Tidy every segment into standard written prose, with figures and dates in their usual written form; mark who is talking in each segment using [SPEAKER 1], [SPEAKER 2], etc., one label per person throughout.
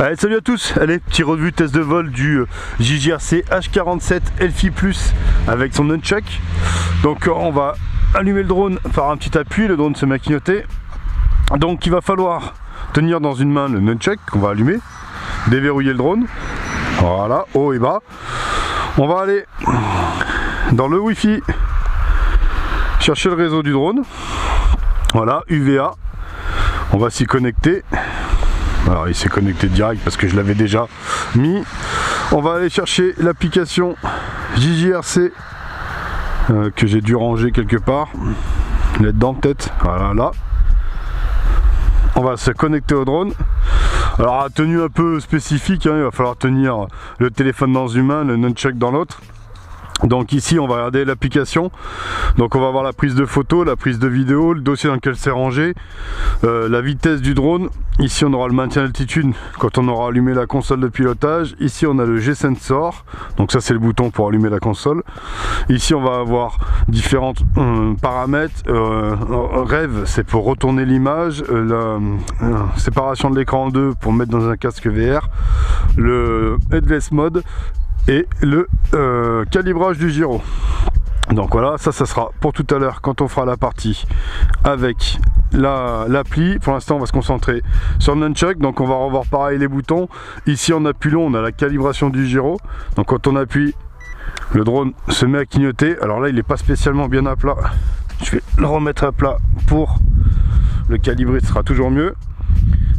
[SPEAKER 1] Allez, salut à tous, allez, petit revue test de vol du JJRC H47 Elfi Plus avec son nunchuck. Donc on va allumer le drone par un petit appui, le drone se met à clignoter. Donc il va falloir tenir dans une main le nunchuck qu'on va allumer, déverrouiller le drone, voilà, haut et bas. On va aller dans le Wi-Fi, chercher le réseau du drone, voilà, UVA, on va s'y connecter. Alors il s'est connecté direct parce que je l'avais déjà mis. On va aller chercher l'application JJRC que j'ai dû ranger quelque part. Là-dedans peut-être. Voilà, là. On va se connecter au drone. Alors à tenue un peu spécifique, hein, il va falloir tenir le téléphone dans une main, le nunchuck dans l'autre. Donc ici on va regarder l'application, donc on va voir la prise de photo, la prise de vidéo, le dossier dans lequel c'est rangé, la vitesse du drone. Ici on aura le maintien d'altitude quand on aura allumé la console de pilotage. Ici on a le G-Sensor, donc ça c'est le bouton pour allumer la console. Ici on va avoir différents paramètres. Rêve, c'est pour retourner l'image, la séparation de l'écran en deux pour mettre dans un casque VR, le headless mode et le calibrage du gyro. Donc voilà, ça sera pour tout à l'heure quand on fera la partie avec l'appli. Pour l'instant on va se concentrer sur le nunchuck, donc on va revoir pareil les boutons. Ici en appuyant on a la calibration du gyro, donc quand on appuie le drone se met à clignoter. Alors là il n'est pas spécialement bien à plat, je vais le remettre à plat pour le calibrer, ce sera toujours mieux.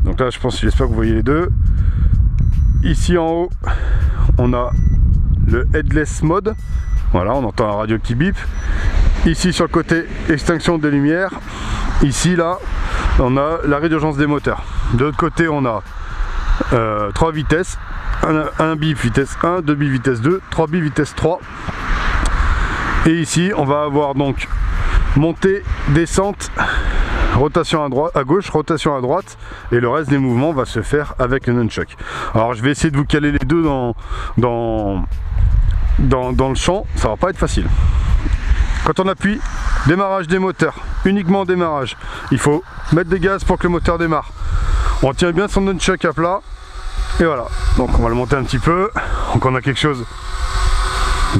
[SPEAKER 1] Donc là j'espère que vous voyez les deux. Ici en haut on a le headless mode, voilà, on entend la radio qui bip. Ici sur le côté extinction des lumières. Ici là on a l'arrêt d'urgence des moteurs. De l'autre côté on a 3 vitesses, un bip vitesse 1, 2 bip vitesse 2, 3 bip vitesse 3. Et ici on va avoir donc montée, descente, rotation à gauche, rotation à droite, et le reste des mouvements va se faire avec le nunchuck. Alors je vais essayer de vous caler les deux dans le champ, ça va pas être facile. Quand on appuie, démarrage des moteurs, uniquement démarrage, il faut mettre des gaz pour que le moteur démarre. On tient bien son nunchuck à plat, et voilà. Donc on va le monter un petit peu, donc on a quelque chose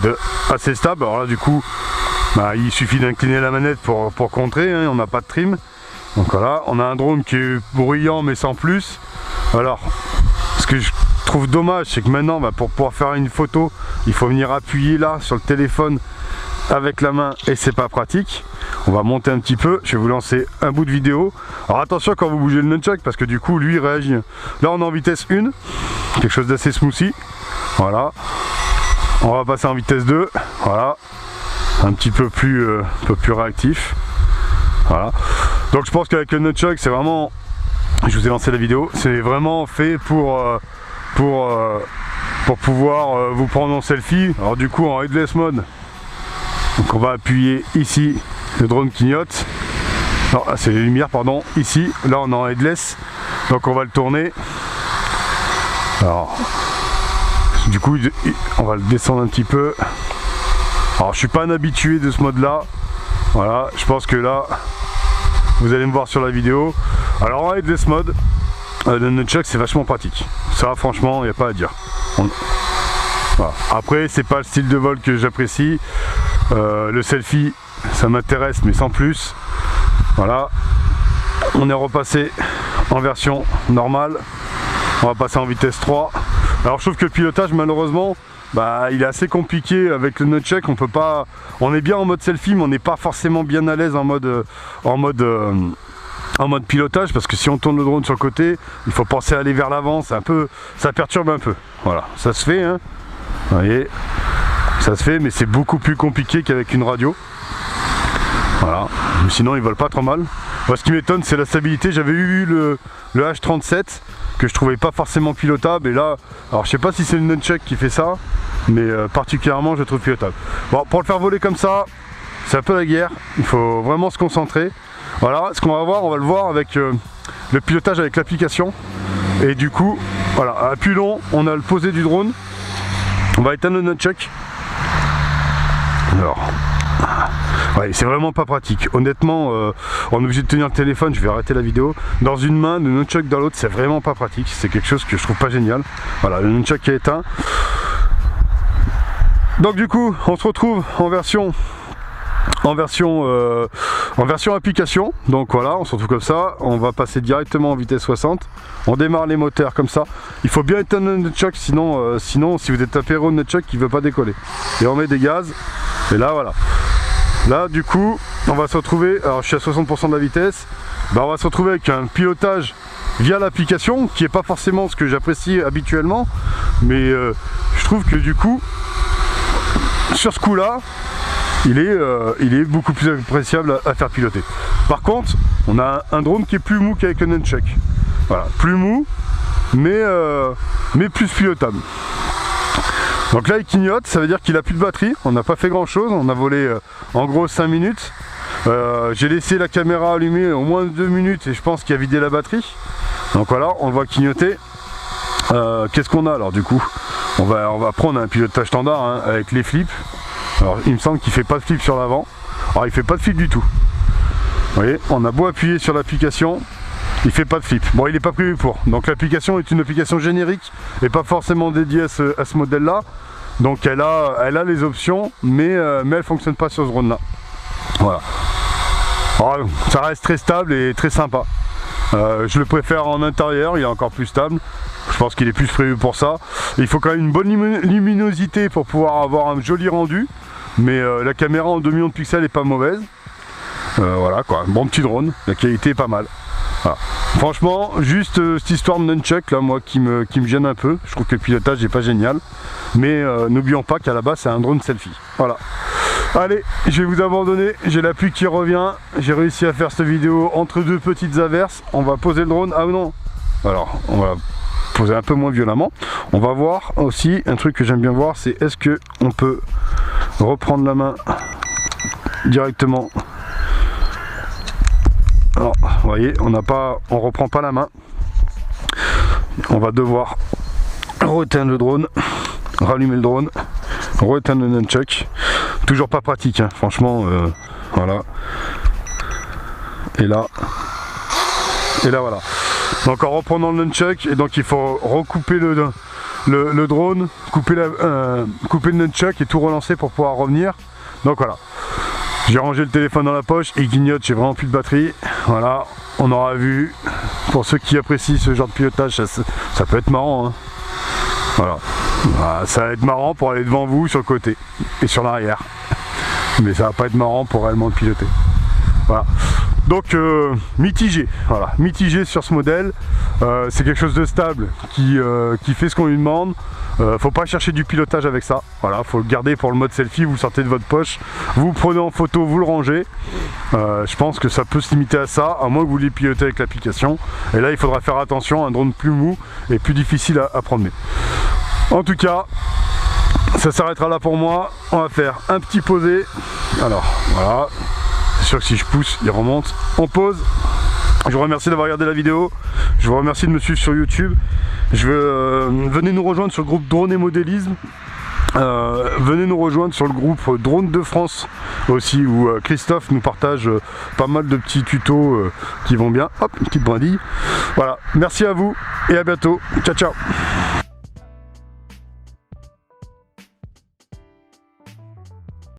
[SPEAKER 1] de assez stable. Alors là du coup, il suffit d'incliner la manette pour contrer, hein, on n'a pas de trim. Donc voilà, on a un drone qui est bruyant mais sans plus. Alors, ce que je trouve dommage, c'est que maintenant, pour pouvoir faire une photo, il faut venir appuyer là sur le téléphone avec la main et c'est pas pratique. On va monter un petit peu, je vais vous lancer un bout de vidéo. Alors attention quand vous bougez le nunchuck parce que du coup lui il réagit. Là on est en vitesse 1, quelque chose d'assez smoothie. Voilà. On va passer en vitesse 2, voilà. Un petit peu plus réactif. Voilà. Donc je pense qu'avec le nunchuck c'est vraiment, je vous ai lancé la vidéo, c'est vraiment fait pour pouvoir vous prendre en selfie. Alors du coup en headless mode, donc on va appuyer ici, le drone clignote. Non, c'est les lumières, pardon. Ici, là on est en headless, donc on va le tourner. Alors du coup on va le descendre un petit peu. Alors je suis pas un habitué de ce mode là, voilà, je pense que là vous allez me voir sur la vidéo. Alors en headless mode, le nunchuck c'est vachement pratique, ça franchement il n'y a pas à dire. Voilà. Après c'est pas le style de vol que j'apprécie, le selfie ça m'intéresse mais sans plus. Voilà, on est repassé en version normale, on va passer en vitesse 3. Alors je trouve que le pilotage malheureusement il est assez compliqué avec le nunchuck. On peut pas, on est bien en mode selfie mais on n'est pas forcément bien à l'aise en mode pilotage, parce que si on tourne le drone sur le côté il faut penser à aller vers l'avant, c'est un peu, ça perturbe un peu. Voilà, ça se fait, hein, vous voyez, ça se fait, mais c'est beaucoup plus compliqué qu'avec une radio. Voilà, mais sinon ils volent pas trop mal. Moi, ce qui m'étonne c'est la stabilité. J'avais eu le H37 que je trouvais pas forcément pilotable, et là, alors je sais pas si c'est le nunchuck qui fait ça, mais particulièrement je trouve pilotable. Bon, pour le faire voler comme ça, c'est un peu la guerre, il faut vraiment se concentrer. Voilà, ce qu'on va voir, on va le voir avec le pilotage avec l'application. Et du coup, voilà, à appui long, on a le posé du drone. On va éteindre le nunchuck. Alors, Ouais, c'est vraiment pas pratique. Honnêtement, on est obligé de tenir le téléphone, je vais arrêter la vidéo, dans une main, le nunchuck dans l'autre, c'est vraiment pas pratique. C'est quelque chose que je trouve pas génial. Voilà, le nunchuck est éteint. Donc du coup, on se retrouve en version application. Donc voilà, on se retrouve comme ça. On va passer directement en vitesse 60. On démarre les moteurs comme ça. Il faut bien éteindre le nunchuck, sinon si vous êtes apéro le nunchuck, il ne veut pas décoller. Et on met des gaz. Et là voilà. Là du coup, on va se retrouver. Alors je suis à 60% de la vitesse. On va se retrouver avec un pilotage via l'application, qui n'est pas forcément ce que j'apprécie habituellement. Mais je trouve que du coup, sur ce coup là, il est beaucoup plus appréciable à faire piloter. Par contre, on a un drone qui est plus mou qu'avec un nunchuck. Voilà, plus mou, mais plus pilotable. Donc là il clignote, ça veut dire qu'il a plus de batterie. On n'a pas fait grand chose, on a volé en gros 5 minutes. J'ai laissé la caméra allumée au moins 2 minutes et je pense qu'il a vidé la batterie. Donc voilà, on le voit clignoter. Qu'est-ce qu'on a alors du coup? On va prendre un pilotage standard hein, avec les flips. Alors il me semble qu'il fait pas de flip sur l'avant. Alors il fait pas de flip du tout. Vous voyez, on a beau appuyer sur l'application, il fait pas de flip. Bon, il n'est pas prévu pour. Donc l'application est une application générique et pas forcément dédiée à ce modèle là. Donc elle a les options, mais elle fonctionne pas sur ce drone là. Voilà. Alors, ça reste très stable et très sympa. Je le préfère en intérieur, il est encore plus stable. Je pense qu'il est plus prévu pour ça. Il faut quand même une bonne luminosité pour pouvoir avoir un joli rendu. Mais la caméra en 2 millions de pixels est pas mauvaise. Voilà quoi, bon petit drone, la qualité est pas mal. Voilà. Franchement, juste cette histoire de nunchuck là, moi qui me gêne un peu. Je trouve que le pilotage n'est pas génial. Mais n'oublions pas qu'à la base c'est un drone selfie. Voilà. Allez, je vais vous abandonner, j'ai la pluie qui revient. J'ai réussi à faire cette vidéo entre 2 petites averses. On va poser le drone. Ah non. Alors, on va poser un peu moins violemment. On va voir aussi un truc que j'aime bien voir, c'est est-ce que on peut reprendre la main directement. Alors, vous voyez, on reprend pas la main. On va devoir re-éteindre le drone, rallumer le drone, re-éteindre le nunchuck. Toujours pas pratique, hein, franchement. Voilà. Et là voilà. Donc en reprenant le nunchuck, et donc il faut recouper le drone, couper le nunchuck et tout relancer pour pouvoir revenir. Donc voilà. J'ai rangé le téléphone dans la poche, il clignote, j'ai vraiment plus de batterie. Voilà, on aura vu. Pour ceux qui apprécient ce genre de pilotage, ça peut être marrant. Hein. Voilà. Voilà, ça va être marrant pour aller devant vous sur le côté et sur l'arrière. Mais ça va pas être marrant pour réellement le piloter. Voilà. Donc mitigé, voilà, mitigé sur ce modèle. C'est quelque chose de stable qui fait ce qu'on lui demande. Faut pas chercher du pilotage avec ça. Voilà, faut le garder pour le mode selfie. Vous le sortez de votre poche, vous le prenez en photo, vous le rangez. Je pense que ça peut se limiter à ça, à moins que vous vouliez piloter avec l'application. Et là, il faudra faire attention, un drone plus mou et plus difficile à prendre. En tout cas, ça s'arrêtera là pour moi. On va faire un petit posé. Alors, voilà. C'est sûr que si je pousse, il remonte. On pose. Je vous remercie d'avoir regardé la vidéo. Je vous remercie de me suivre sur YouTube. Venez nous rejoindre sur le groupe Drone et Modélisme. Venez nous rejoindre sur le groupe Drone de France aussi, où Christophe nous partage pas mal de petits tutos qui vont bien. Hop, une petite brindille. Voilà, merci à vous et à bientôt. Ciao, ciao.